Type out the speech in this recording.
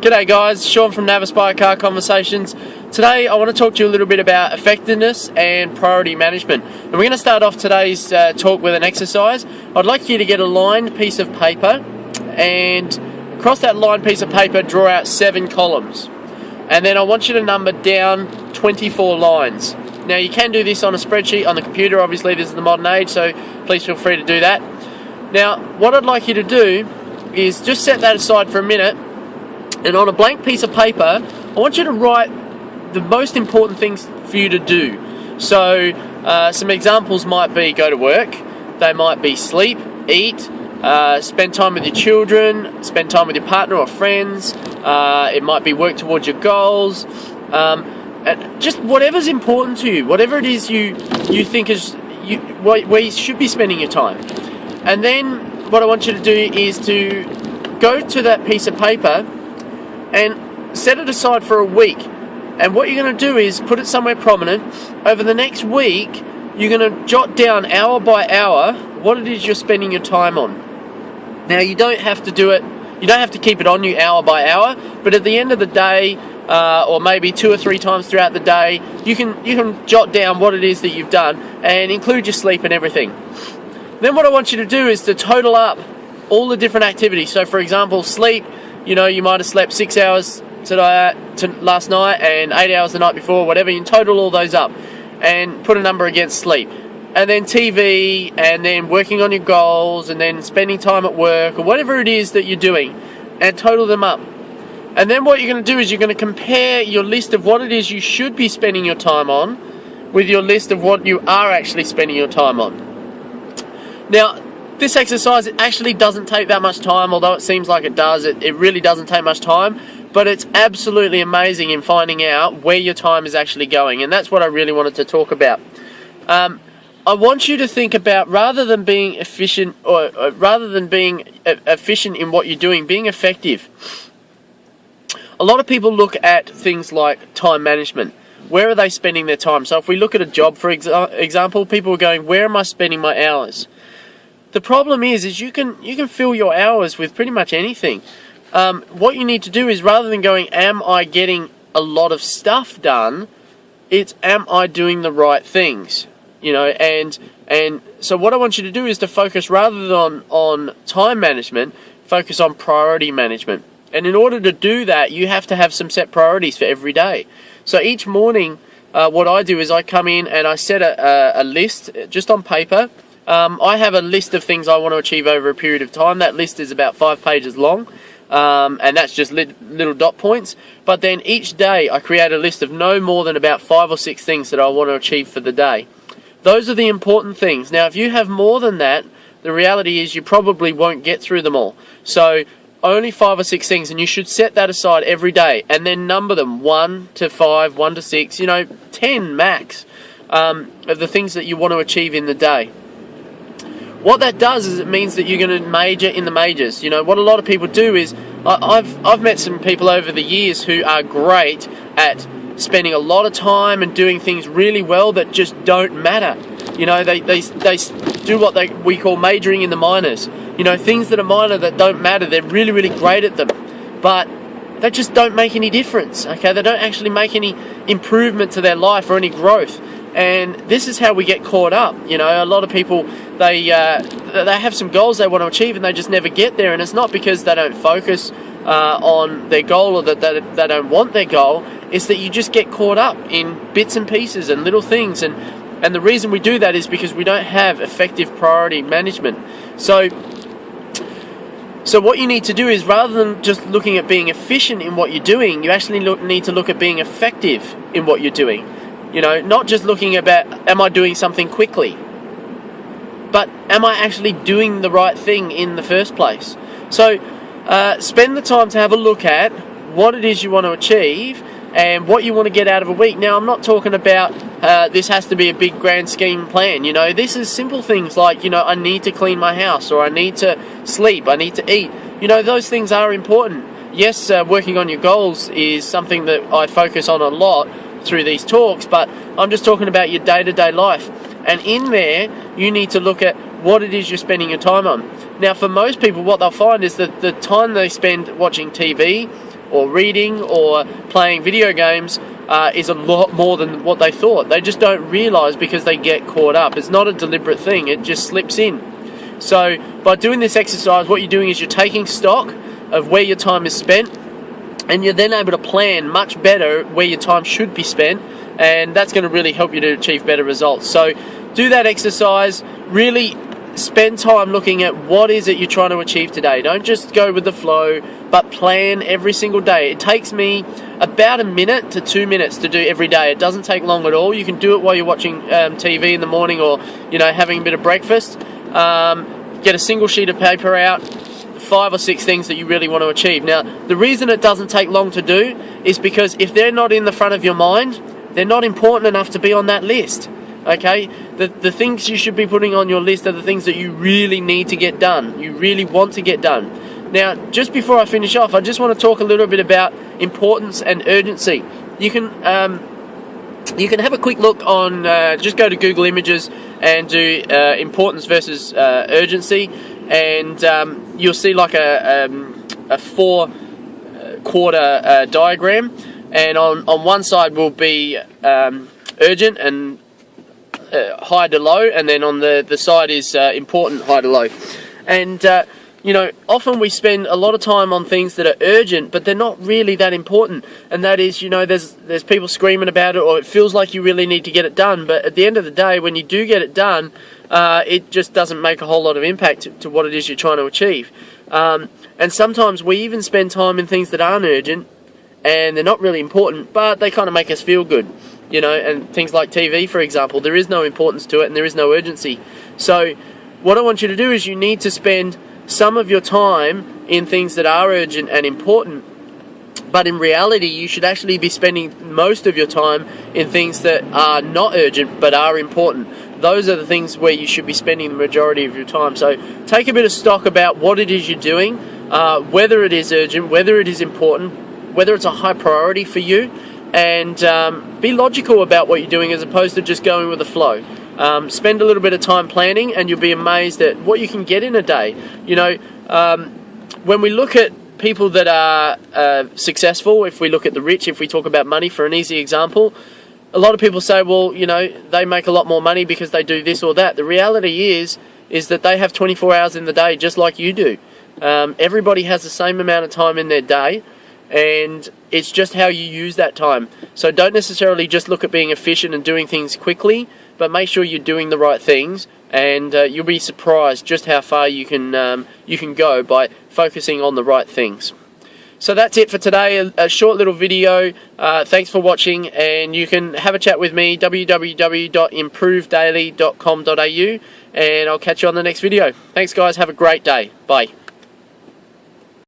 G'day guys, Sean from NAVASPIRE Car Conversations. Today I want to talk to you a little bit about effectiveness and priority management. And we're going to start off today's talk with an exercise. I'd like you to get a lined piece of paper and across that lined piece of paper draw out 7 columns. And then I want you to number down 24 lines. Now you can do this on a spreadsheet on the computer, obviously this is the modern age, so please feel free to do that. Now what I'd like you to do is just set that aside for a minute, and on a blank piece of paper I want you to write the most important things for you to do. So some examples might be go to work, they might be sleep, eat, spend time with your children, spend time with your partner or friends, it might be work towards your goals, and just whatever's important to you, whatever it is you think is where you should be spending your time. And then what I want you to do is to go to that piece of paper and set it aside for a week. And what you're going to do is put it somewhere prominent. Over the next week, you're going to jot down hour by hour what it is you're spending your time on. Now, you don't have to do it, you don't have to keep it on you hour by hour, but at the end of the day, or maybe 2 or 3 times throughout the day, you can jot down what it is that you've done and include your sleep and everything. Then what I want you to do is to total up all the different activities. So for example, sleep, you know, you might have slept 6 hours last night and 8 hours the night before, whatever. You total all those up and put a number against sleep. And then TV, and then working on your goals, and then spending time at work, or whatever it is that you're doing, and total them up. And then what you're going to do is you're going to compare your list of what it is you should be spending your time on with your list of what you are actually spending your time on. Now, this exercise actually doesn't take that much time, although it seems like it does. It really doesn't take much time, but it's absolutely amazing in finding out where your time is actually going, and that's what I really wanted to talk about. I want you to think about, rather than being efficient, or rather than being efficient in what you're doing, being effective. A lot of people look at things like time management. Where are they spending their time? So if we look at a job, for example, people are going, where am I spending my hours? The problem is you can fill your hours with pretty much anything. What you need to do is, rather than going, am I getting a lot of stuff done, it's, am I doing the right things? You know, and so what I want you to do is to focus, rather than on time management, focus on priority management. And in order to do that, you have to have some set priorities for every day. So each morning, what I do is I come in and I set a list just on paper. I have a list of things I want to achieve over a period of time. That list is about 5 pages long, and that's just little dot points. But then each day I create a list of no more than about 5 or 6 things that I want to achieve for the day. Those are the important things. Now, if you have more than that, the reality is you probably won't get through them all. So only 5 or 6 things, and you should set that aside every day and then number them 1 to 5, 1 to 6, 10 max of the things that you want to achieve in the day. What that does is it means that you're going to major in the majors. You know, what a lot of people do is, I've met some people over the years who are great at spending a lot of time and doing things really well that just don't matter. You know, they do what we call majoring in the minors. You know, things that are minor that don't matter, they're really, really great at them, but they just don't make any difference, okay? They don't actually make any improvement to their life or any growth. And this is how we get caught up. You know, a lot of people, they have some goals they want to achieve and they just never get there, and it's not because they don't focus on their goal or that they don't want their goal. It's that you just get caught up in bits and pieces and little things, and the reason we do that is because we don't have effective priority management. So what you need to do is, rather than just looking at being efficient in what you're doing, you actually need to look at being effective in what you're doing. You know, not just looking about, am I doing something quickly, but am I actually doing the right thing in the first place? So spend the time to have a look at what it is you want to achieve and what you want to get out of a week. Now, I'm not talking about this has to be a big grand scheme plan. You know, this is simple things like, I need to clean my house, or I need to sleep, I need to eat. You know, those things are important. Yes, working on your goals is something that I focus on a lot through these talks, but I'm just talking about your day-to-day life. And in there, you need to look at what it is you're spending your time on. Now, for most people, what they'll find is that the time they spend watching TV or reading or playing video games is a lot more than what they thought. They just don't realize because they get caught up. It's not a deliberate thing, it just slips in. So by doing this exercise, what you're doing is you're taking stock of where your time is spent, and you're then able to plan much better where your time should be spent, and that's going to really help you to achieve better results. So do that exercise, really spend time looking at what is it you're trying to achieve today. Don't just go with the flow, but plan every single day. It takes me about a minute to 2 minutes to do every day. It doesn't take long at all. You can do it while you're watching TV in the morning, or having a bit of breakfast. Get a single sheet of paper out, 5 or 6 things that you really want to achieve. Now, the reason it doesn't take long to do is because if they're not in the front of your mind, they're not important enough to be on that list. Okay, the things you should be putting on your list are the things that you really need to get done, you really want to get done. Now, just before I finish off, I just want to talk a little bit about importance and urgency. You can have a quick look on, just go to Google Images and do importance versus urgency, and you'll see like a 4-quarter diagram, and on one side will be urgent and high to low, and then on the side is important, high to low. And often we spend a lot of time on things that are urgent, but they're not really that important. And that is, there's people screaming about it, or it feels like you really need to get it done. But at the end of the day, when you do get it done, it just doesn't make a whole lot of impact to what it is you're trying to achieve. And sometimes we even spend time in things that aren't urgent, and they're not really important, but they kind of make us feel good. And things like TV, for example, there is no importance to it and there is no urgency. So what I want you to do is you need to spend some of your time in things that are urgent and important, but in reality you should actually be spending most of your time in things that are not urgent but are important. Those are the things where you should be spending the majority of your time. So take a bit of stock about what it is you're doing, whether it is urgent, whether it is important, whether it's a high priority for you, and be logical about what you're doing as opposed to just going with the flow. Spend a little bit of time planning, and you'll be amazed at what you can get in a day. When we look at people that are successful, if we look at the rich, if we talk about money for an easy example, a lot of people say, well, they make a lot more money because they do this or that. The reality is that they have 24 hours in the day just like you do. Everybody has the same amount of time in their day, and it's just how you use that time. So don't necessarily just look at being efficient and doing things quickly, but make sure you're doing the right things, and you'll be surprised just how far you can go by focusing on the right things. So that's it for today, a short little video. Thanks for watching, and you can have a chat with me, www.improvedaily.com.au, and I'll catch you on the next video. Thanks guys, have a great day. Bye.